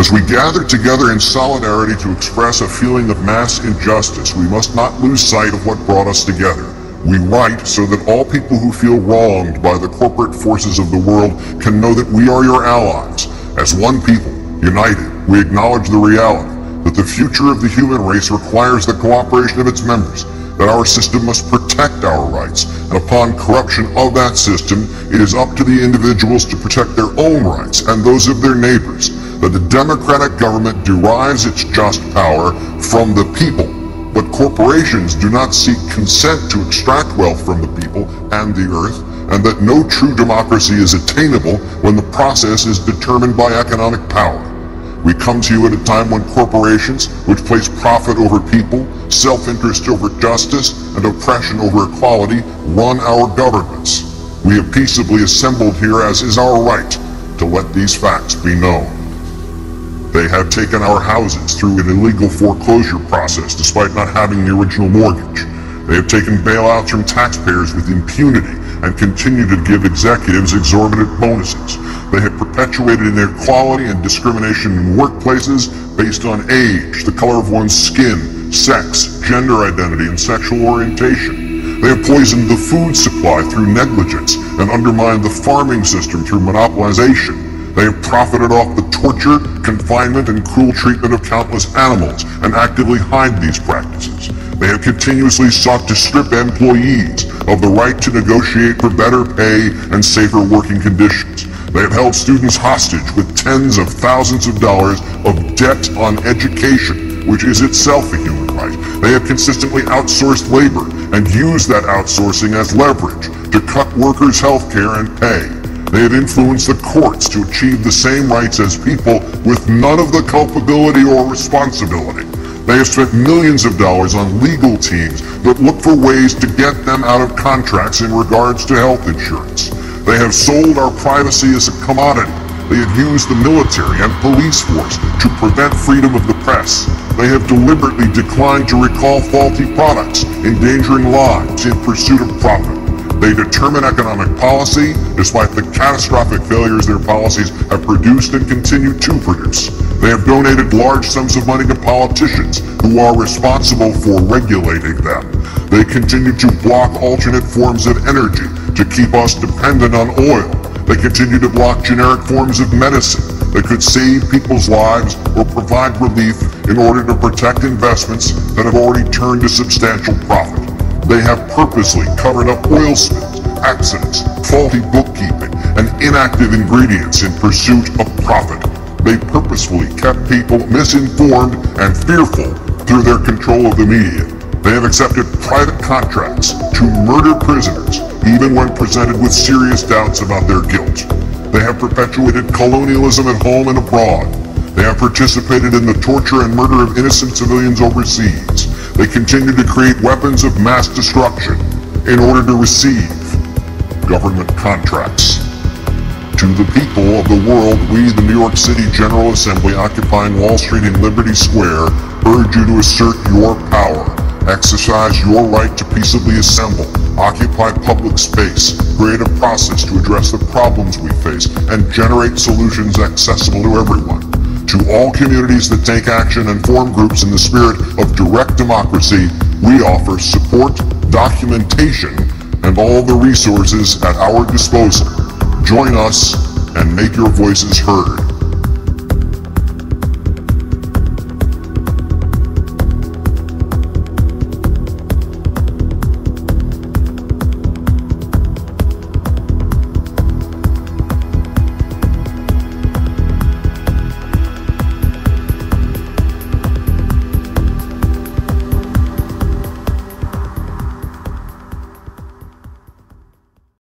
As we gather together in solidarity to express a feeling of mass injustice, we must not lose sight of what brought us together. We write so that all people who feel wronged by the corporate forces of the world can know that we are your allies. As one people, united, we acknowledge the reality that the future of the human race requires the cooperation of its members, that our system must protect our rights, and upon corruption of that system, it is up to the individuals to protect their own rights and those of their neighbors, that the democratic government derives its just power from the people, but corporations do not seek consent to extract wealth from the people and the earth, and that no true democracy is attainable when the process is determined by economic power. We come to you at a time when corporations, which place profit over people, self-interest over justice, and oppression over equality, run our governments. We have peaceably assembled here, as is our right, to let these facts be known. They have taken our houses through an illegal foreclosure process despite not having the original mortgage. They have taken bailouts from taxpayers with impunity and continue to give executives exorbitant bonuses. They have perpetuated inequality and discrimination in workplaces based on age, the color of one's skin, sex, gender identity, and sexual orientation. They have poisoned the food supply through negligence and undermined the farming system through monopolization. They have profited off the torture, confinement, and cruel treatment of countless animals and actively hide these practices. They have continuously sought to strip employees of the right to negotiate for better pay and safer working conditions. They have held students hostage with tens of thousands of dollars of debt on education, which is itself a human right. They have consistently outsourced labor and used that outsourcing as leverage to cut workers' health care and pay. They have influenced the courts to achieve the same rights as people with none of the culpability or responsibility. They have spent millions of dollars on legal teams that look for ways to get them out of contracts in regards to health insurance. They have sold our privacy as a commodity. They have used the military and police force to prevent freedom of the press. They have deliberately declined to recall faulty products, endangering lives in pursuit of profit. They determine economic policy despite the catastrophic failures their policies have produced and continue to produce. They have donated large sums of money to politicians who are responsible for regulating them. They continue to block alternate forms of energy to keep us dependent on oil. They continue to block generic forms of medicine that could save people's lives or provide relief in order to protect investments that have already turned a substantial profit. They have purposely covered up oil spills, accidents, faulty bookkeeping, and inactive ingredients in pursuit of profit. They purposefully kept people misinformed and fearful through their control of the media. They have accepted private contracts to murder prisoners, even when presented with serious doubts about their guilt. They have perpetuated colonialism at home and abroad. They have participated in the torture and murder of innocent civilians overseas. They continue to create weapons of mass destruction in order to receive government contracts. To the people of the world, we, the New York City General Assembly, occupying Wall Street and Liberty Square, urge you to assert your power, exercise your right to peaceably assemble, occupy public space, create a process to address the problems we face, and generate solutions accessible to everyone. To all communities that take action and form groups in the spirit of direct democracy, we offer support, documentation, and all the resources at our disposal. Join us and make your voices heard.